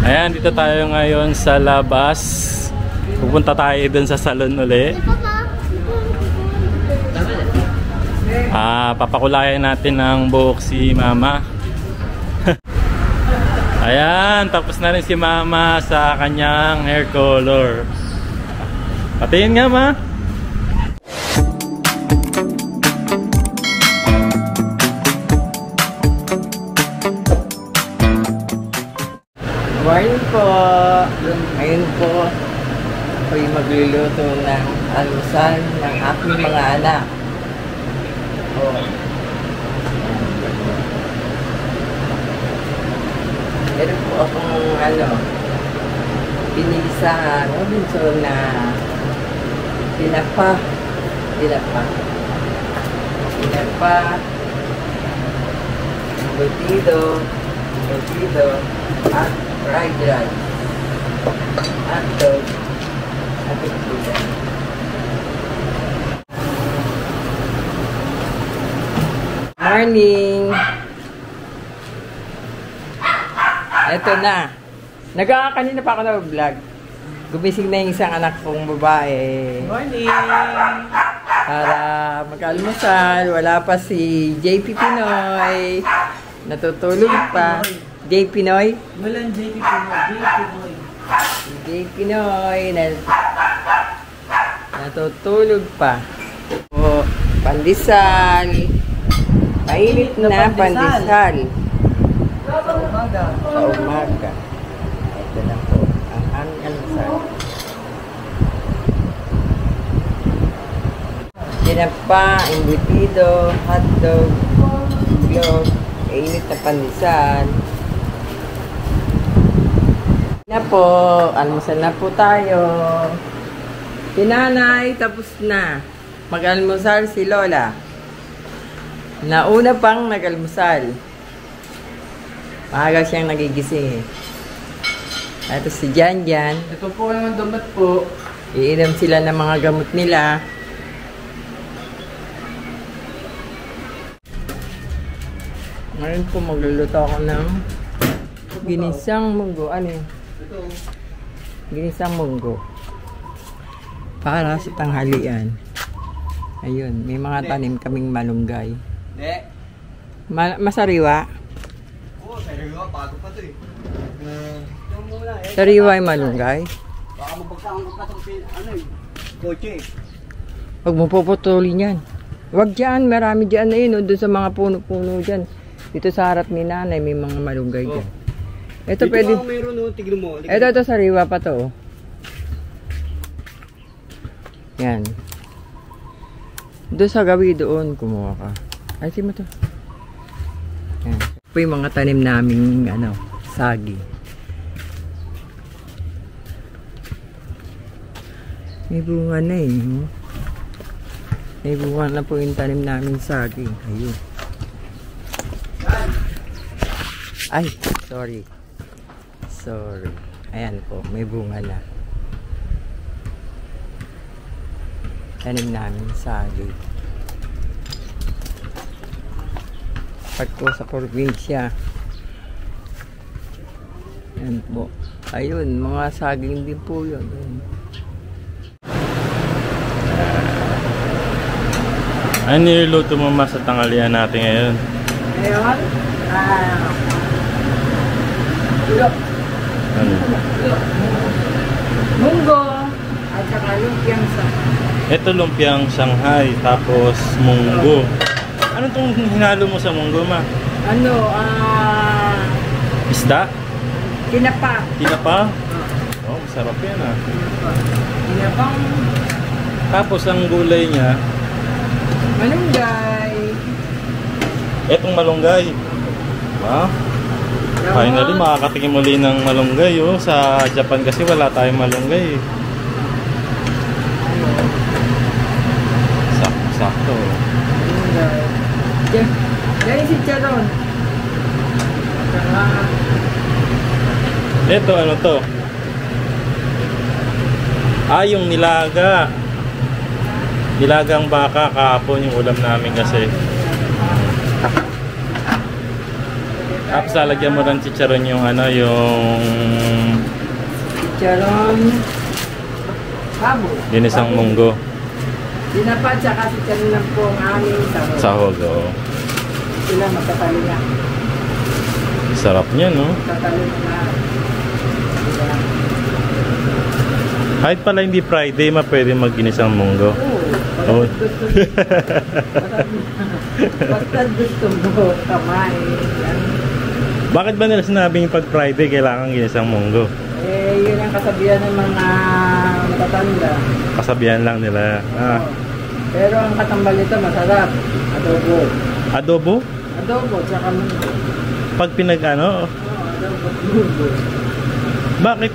Ayan, dito tayo ngayon sa labas. Pupunta tayo dun sa salon uli. Papakulayan natin ng buhok si Mama. Ayan, tapos na rin si Mama sa kanyang hair color. Patingin nga, Ma. Morning po. Ngayon po, ako'y magluluto ng almusal ng aking mga anak. Meron po akong pinili sa Robinson na tinapa, embutido, at fried rice, hotdog, at ito. Morning! Ito na. Kanina pa ako na-vlog. Gumising na yung isang anak kong babae. Morning! Para mag-almusal. Wala pa si JP Pinoy. Natutulog pa. J. Pinoy? Walang JP Pinoy. J. Pinoy. Natutulog pa. O, pandesal. Mainit na pandesal. Sa umaga. Sa umaga. Ito na po. Ang aming almusal. Tinapa, embutido, hotdog, itlog, mainit na pandesal. Na po, almusal na po tayo. Si Nanay, tapos na. Mag-almusal si Lola. Nauna pang nag-almusal. Maaga siyang nagigising eh. Ito si Janjan. Ito po naman damat po. Iinom sila ng mga gamot nila. Ngayon po magluluto ako ng ginisang munggo. Ano yun? Ginisang munggo. Para sa tanghalian. Ayun, may mga tanim kaming malunggay. Masariwa. Oo, sariwa. Bago pa ito eh. Sariwa yung malunggay. Baka magbagsakan ko pa itong kotse. Huwag mo puputulin yan. Huwag dyan, marami dyan na yun. Doon sa mga puno-puno dyan. Dito sa harap ni Nanay, may mga malunggay dyan. Ito dito pwede. Dito mayroon o, tignan mo. Ito sariwa pa to. Yan. Doon sa gawi doon, kumuha ka. Ay, sino to? Yan. Ito yung mga tanim naming, sagi. May bunga na eh. May bunga na po yung tanim naming sagi. Ayun. Ay, sorry. Ayan po, may bunga na. Tanim namin sagi. Pag po sa probinsya. Ayan po. Ayun, mga saging din po yun. Ano niluluto mo mas sa tanghalian natin ngayon? Ngayon, Ano? munggo at saka lumpiang sa. Ito lumpiang Shanghai, tapos munggo. Ano itong hinalo mo sa munggo, Ma? Isda? Tinapa. Tinapa? Oh, masarap yan ah. Tinapang Tapos ang gulay niya, malunggay. etong malunggay. Finally, makakatikim muli ng malunggay. Oh. Sa Japan kasi wala tayong malunggay. Sakto. Yan si Charon. Ito, ano to? Yung nilaga. Nilagang baka kahapon yung ulam namin kasi. Tapos lalagyan mo ng chicharon yung yung chicharon, baboy. Ginisang munggo. Dinapad tsaka chicharon lang po ang aming sahog. Sahog, oo. Sila magtatalo na. Sarap niya, no? Magtatalo na. Diba? Kahit pala hindi Friday, pwede mag-ginisang munggo. Oo. Basta gusto mo, kamay. Yan. Bakit ba nila sinabing pag Friday kailangan ginisang munggo? Eh, yun ang kasabihan ng mga matatanda. Kasabihan lang nila. Ah. Pero ang katambal nito masarap. Adobo. Adobo? Adobo, tsaka munggo. Pag pinag-ano? Oo, adobo, munggo. Bakit?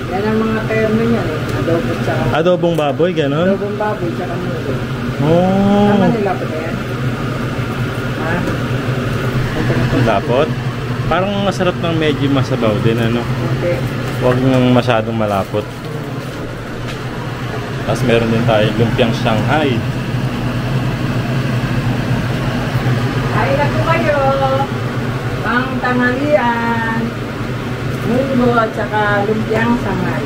Yan ang mga termo niyan eh. Adobo, tsaka munggo. Adobong baboy, gano'n? Adobong baboy, tsaka munggo. Oh. Tama nila pa yan? Ha? Lapot? Parang masarap ng medyo masabaw din, ano? Okay. Huwag nang masyadong malapot. Tapos meron din tayo lumpiang Shanghai. Ay, naku kayo! Pang tanghalian. Munggo at saka lumpiang Shanghai.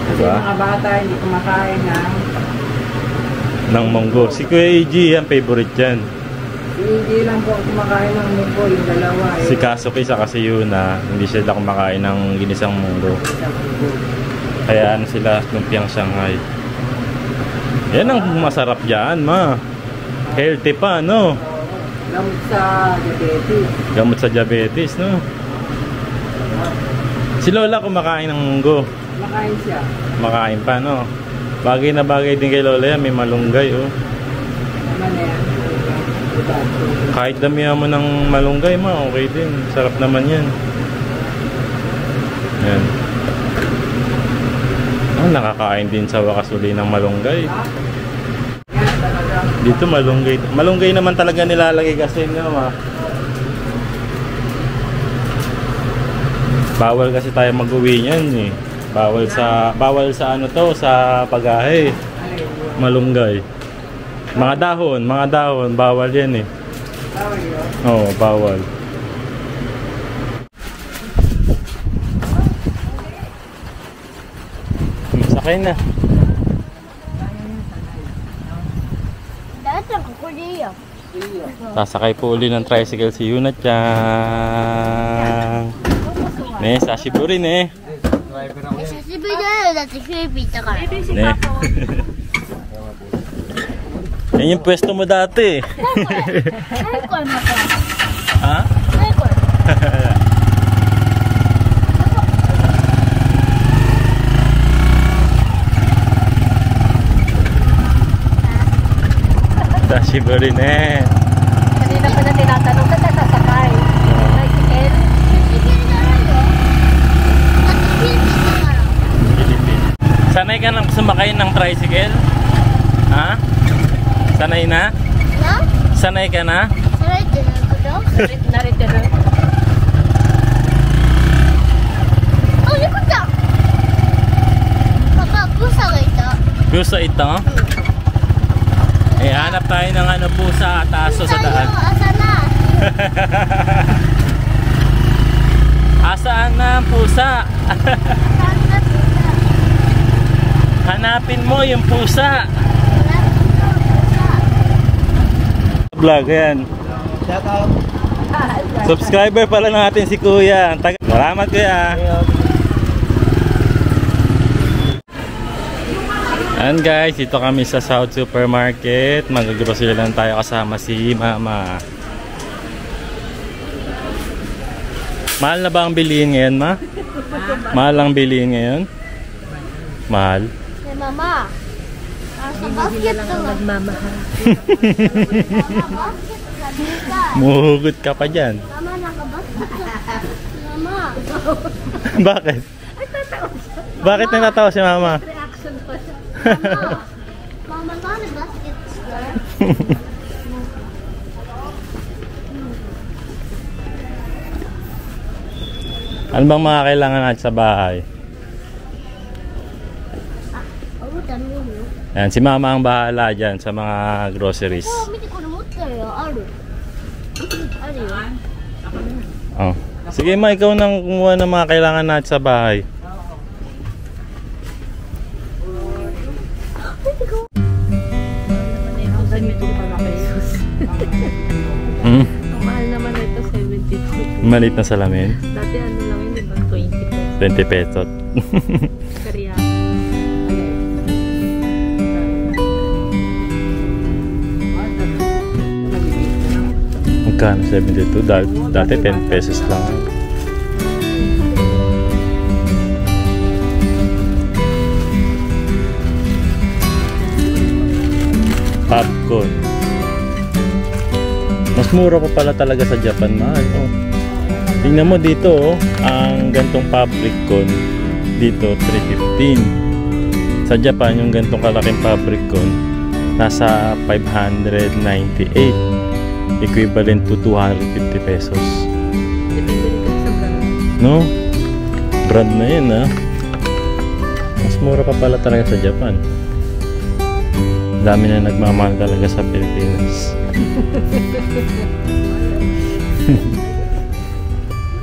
Kasi Diba? mga bata hindi kumakain Ng munggo. Si Kuya AG, yan, favorite yan. Hindi lang po kumakain ng munggo, yung dalawa eh. Si Kasuki sa kasi Yuna, hindi sila kumakain ng ginisang munggo. Kaya ano sila, lumpiang Shanghai. Yan ang masarap dyan, ma. Healthy pa, no? Gamot sa diabetes. Gamot sa diabetes, no? Si Lola kumakain ng munggo. Makain siya. Makain pa, no? Bagay na bagay din kay Lola yan, may malunggay, oh. Naman na yan. Kahit damihan mo ng malunggay, ma, okay din. Sarap naman yan. Yan. Oh, nakakain din sa wakas uli ng malunggay. Dito malunggay. Malunggay naman talaga nilalagay kasi, no, ma. Bawal kasi tayo mag-uwi niyan, eh. Bawal sa ano to, sa pagahe. Malunggay. Mga dahon, bawal yan, eh. Bawal yun? Oo, bawal. Sakay na. Dati ako kuliya. Sasakay po uli ng tricycle si Yuna-chan. Ne, sashiburi ne. 久しぶりだよ。だってフィリピンだから。 Ne. Yan yung pwesto mo dati. 何これまた。 Ha? 何これ。 Sashiburi ne. Kanina pa na tinatanong ka na sasakay. Tricycle? Tricycleじゃないよ。だってフィリピンだから。 Sanay ka nang sumakay ng tricycle? Ha? Sanay na? な？ Sanay ka na? それってなんかだ？ Narito na. あ、猫ちゃん。パパ、ブサがいた。 Gusto ito? Eh, hanap tayo ng ano pusa at aso sa daan. 朝な。 Asaan na ang pusa? 朝なってさ。 Hanapin mo yung pusa. Vlog yan. Shout out. Subscriber pala natin si Kuya. Salamat, Kuya. And guys, dito kami sa South Supermarket. Mag-grocery lang tayo kasama si Mama. Mahal na ba ang bilihin ngayon, Ma? Mahal ang bilihin ngayon? Mahal? ね、ママ。あ、さ、バスケットが。ママ。バスケットが見たい。 Muhugot ka pa dyan. ママなんかバスケット。ママ。 Bakit? Bakit natatawa si Mama? Reaction pa siya. Mama,なんでバスケットしたい？ Ano bang mga kailangan natin sa bahay? あ、見た見るよ。 Yan, si Mama ang bahala dyan sa mga groceries. あ、見てこれ持ってるよ。ある。あるよ。 Oh. Sige, Ma, ikaw nang kumuha ng mga kailangan natin sa bahay. Maliit na salamin. Dati ano lang yun, diba? 20 pesos. 20 pesos. Kaya, Magkano? 72? Dati 10 pesos lang. Popcorn. Mas mura pa pala talaga sa Japan, mahal. Oh. Tingnan mo dito, oh, ang gantong fabric con dito 315. Sa Japan, yung gantong kalaking fabric con nasa 598, equivalent to 250 pesos. depende rin kasi sa brand. No? Brand na yun, ha? Mas mura pa pala talaga sa Japan. Dami na nagmamahal talaga sa Pilipinas.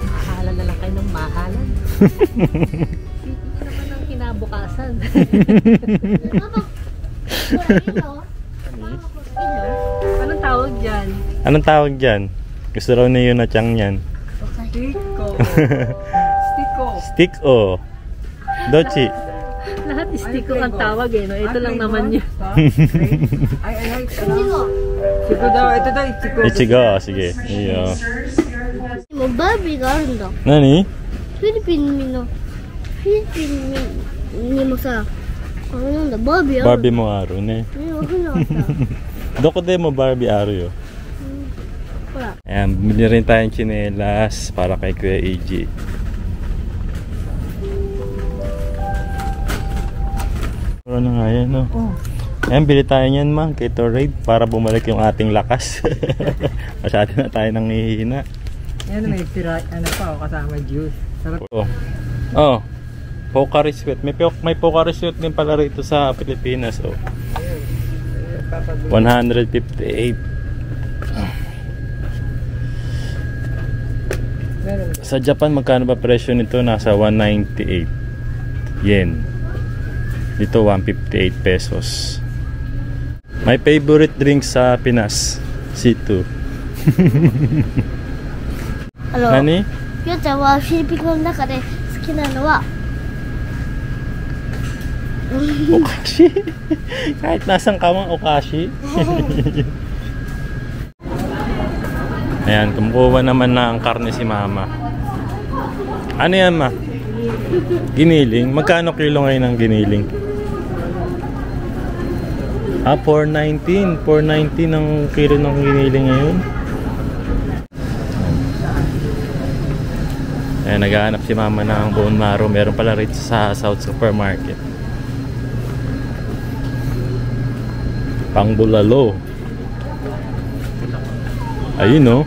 Mahalan na lang kayo ng mahalan. Hindi naman ang kinabukasan. Anong tawag dyan? Anong tawag dyan? Gusto raw na yun na tiyang yan. Stiko. Stiko. Stick-o. Dochi. Lahat istiko ang tawag eh. No? Ito lang naman yun. Ay, ano, Ichigo daw. Ito daw, Ichigo. Ichigo. Sige. Iyo. もうバービーがあるんだ。 Nani? フィリピンにもさ、あれなんだ、バービーある。 Barbie mo aro ne. わかんなかった。 Doko de mo Barbie aro yo. ほら。 Ayan, bumili rin tayong tsinelas para kay Kuya AJ. Puro na nga yan, no? Oh. Ayan, bili tayo niyan, ma, kay Torade para bumalik yung ating lakas. Masyado na tayo nang hihina. Yan, may tira, ano pa, kasama juice. Sarap. Oh, Pocari Sweat. May Pocari Sweat din pala rito sa Pilipinas, oh. 158. Sa Japan, magkano ba presyo nito? Nasa 198 yen. Dito 158 pesos. My favorite drink sa Pinas, C2. 何？ゆうちゃんはフィリピン語の中で好きなのは Okashi. Kahit nasang kamang okashi. Ayan, kumukuha naman na ang karne si mama. Ano yan, ma? Giniling? Magkano kilo ngayon ang giniling? 419. 419 ang kilo ng giniling ngayon. Ayan, naghahanap si mama ng bone marrow. Meron pala rito sa South Supermarket. Pang bulalo. Ayun, oh.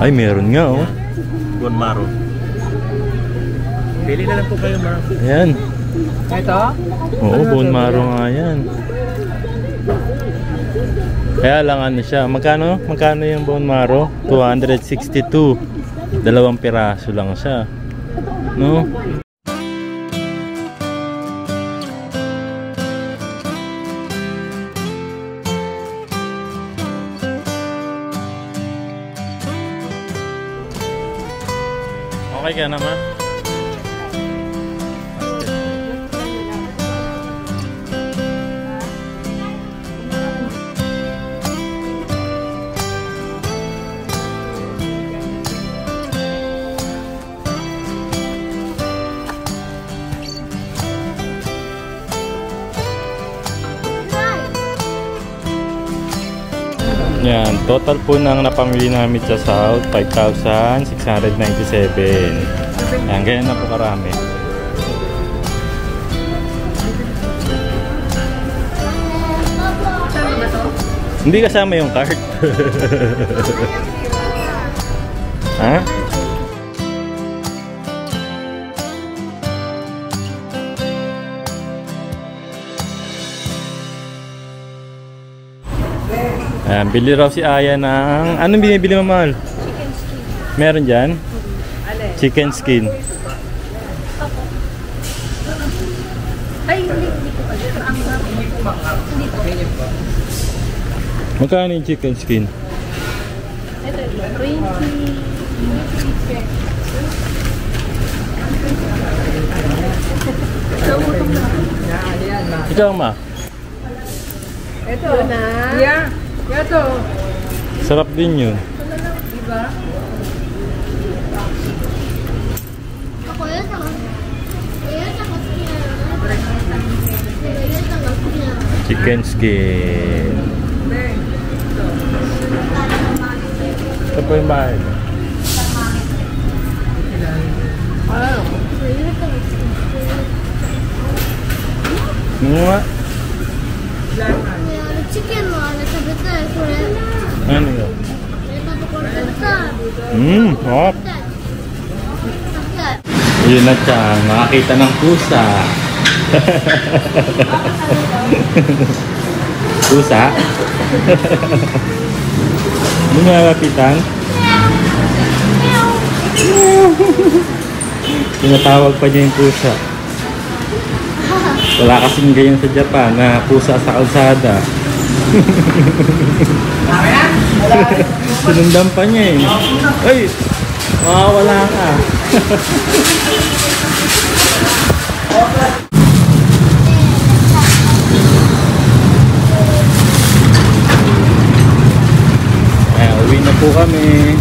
Ay, meron nga, oh. Bone marrow. Pili na lang po kayo, ma. Ayan. Ito? Oo, bone marrow nga yan. Kaya lang ano siya. Magkano yung bone marrow? 262. 2 piraso lang siya. No? Okay ka naman? Yan, total po ng napamili namin sa South, 5,697. Yan, ganyan na po karami. Hindi kasama yung cart. Ha? Ayan, bili raw si Aya ng... Anong binibili mo, mahal? Chicken skin. Meron dyan? Chicken skin. Ay, hindi ko pa. Magkano yung chicken skin? Ikaw, ma. Ito na. Yeah. Ito. Sarap din yun. Diba? Ako yun, saka. Yun, saka siya. Yun, saka siya. Chicken skin. Ito po yung bahay. Nga. チキンのあれ食べたい、これ。 Ano yun? 入れたところ食べたい。 Hop. 食べたい。 Yun na siya, makakita ng pusa. Pusa? Hindi mo nalapitan? Tinatawag pa niya yung pusa. Wala kasing ganyan sa Japan na pusa sa kalsada. Sinundan pa niya eh. Ay! Makawala ka. Ayan, uwi na po kami.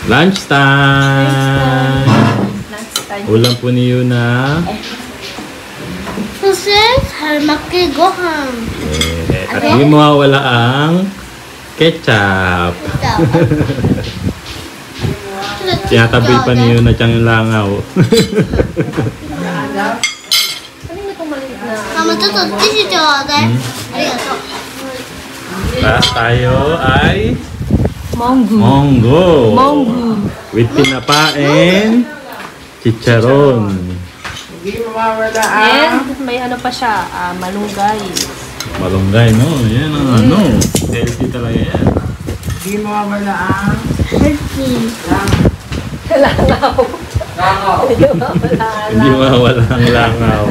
Lunch time! Ulam po ni Yuna. そして春巻きご飯。 At hindi mawawala ang ketchup. Tinatabi pa ni Yuna siyang yung langaw. ママちょっとティッシュちょうだい。ありがとう。 Tapos tayo ay Monggo. monggo. Monggo. With tinapa and chicharon. And may ano pa siya, malunggay. Malunggay, no? Yan ang ano. Healthy talaga yan. Hindi mawawala ang Langaw. Hindi mawawala ang langaw.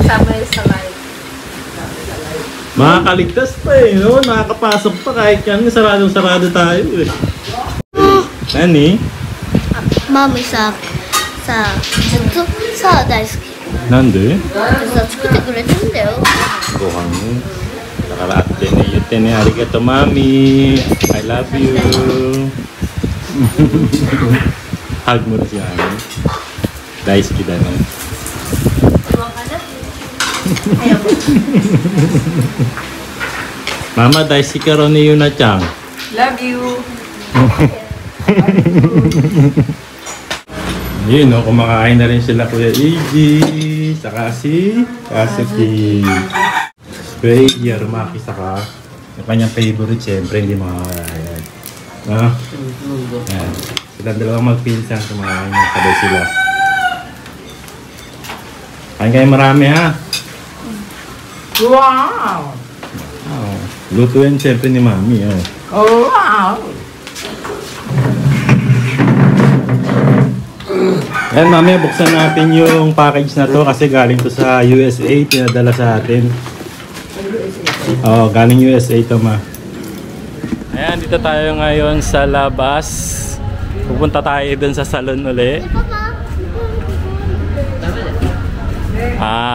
Sabay sa life. Makakaligtas pa eh, no? Nakakapasok pa kahit yan. Saradong-sarado tayo eh. Nani? マミさ、ずっとさ、大好き。 Nande? さ、作ってくれてんだよ。 Gohan mo. Nakalaate na yute ni arigato mami. I love you. Hug mo na siya. Daisuki da no? Mama, daisuki ka ron ni Yuna-chan. Love you. Yun, no? Kumakain na rin sila Kuya Iggy, saka si Kasuki. Kuya Rumaki saka yung kanyang favorite, syempre hindi makakaya yan. No? Yan. Silang dalawang magpinsan, kumakain na sabay sila. Kain kayo marami ha. Wow. Oh. Lutuin syempre ni Mami. Oh. Oh, wow. Ayan, Mami, buksan natin yung package na to kasi galing to sa USA, pinadala sa atin. Oh, galing USA to, Ma. Ayan, dito tayo ngayon sa labas. Pupunta tayo dun sa salon uli.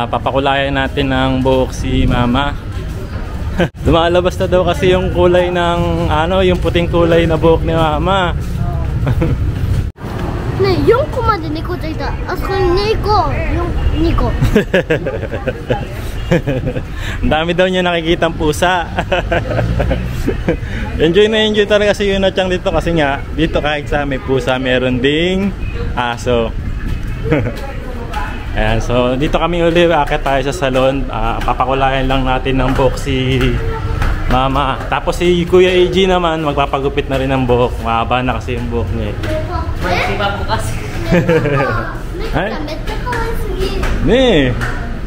Papakulayan natin ng buhok si Mama. Lumalabas na daw kasi yung kulay ng yung puting kulay na buhok ni Mama. ね、4個まで猫ちゃんいた。あそこに2個。Ang dami daw niya nakikitang pusa. Enjoy na enjoy talaga si Yuna-chan dito kasi nga dito kahit sa may pusa meron ding aso. Ayan, so dito kami uli, akit tayo sa salon. Papakulayan lang natin ng buhok si Mama. Tapos si Kuya AG naman magpapagupit na rin ng buhok. Mahaba na kasi yung buhok niya. Ay? めっちゃ可愛すぎ。 Ne,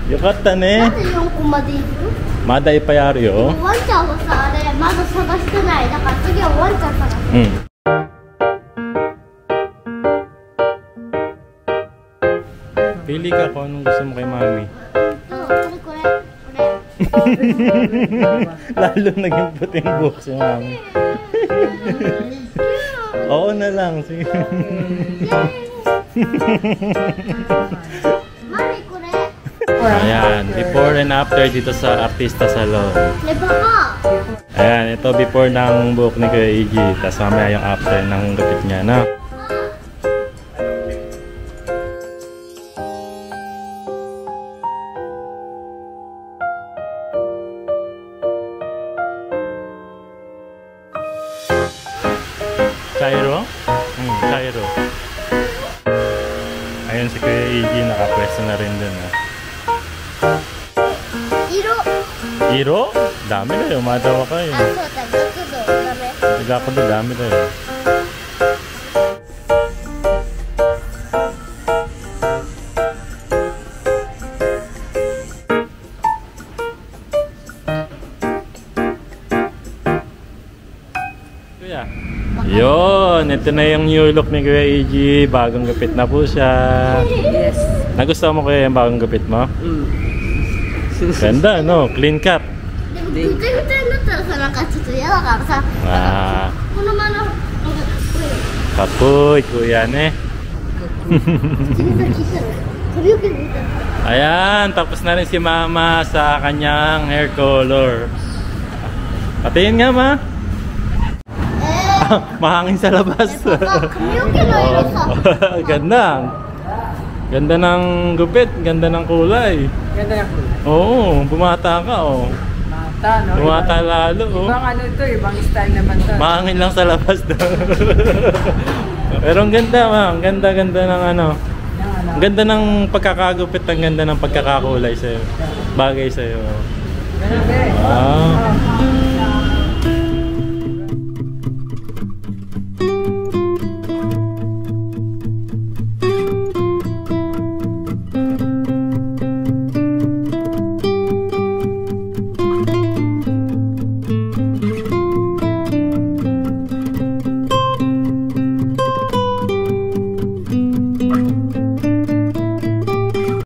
yukata なん ne. で4個までいる？ Maday pa yari oh. ワンちゃんはさ、あれまだ探してない。だから次はワンちゃん探す。 Pili ka kung anong gusto mo kay Mami. これ。Lalo naging puting buhok si mami. Oo na lang. Sige. Mami, kure. Ayan, before and after dito sa Artista Salon. Leba ka. Ayan, ito before ng buhok ni Kuya Iggy. Tapos mamaya yung after ng gupit niya, no? Chairo? Chairo. Ayun si Kuya Iggy, nakapwesto na rin dun, ha? Iro. Iro? Dami na yun, madawa ka eh. Aso, tagakudo. Kami. Nagako na dami na yun. Kuya. Yun, ito na yung new look ni Kuya Iggy. Bagong gupit na po siya. Yes. Nagustuhan mo kuya yung bagong gupit mo? Ganda, no? Clean cut. でもぐちゃぐちゃになったらさ、なんかちょっと嫌だからさ、 Ah, このまま、kapoy, kuya ne. 口にさ、聞いたら、髪の毛見たら。 Ayan, tapos na rin si mama sa kanyang hair color. Patingin nga ma. Mahangin sa labas. 髪の毛の色さ。 Ganda. Ganda ng gupit, ganda ng kulay. Ganda na po. Oo, bumata ka oh. Mata, no? Bumata lalo oh. Ibang ano to, ibang style naman to. Mahangin lang sa labas daw. Pero ang ganda ma, ang ganda-ganda ng ano. Ang ganda ng pagkakagupit, ang ganda ng pagkakakulay sa'yo. Bagay sa'yo. Ganun din. Ah.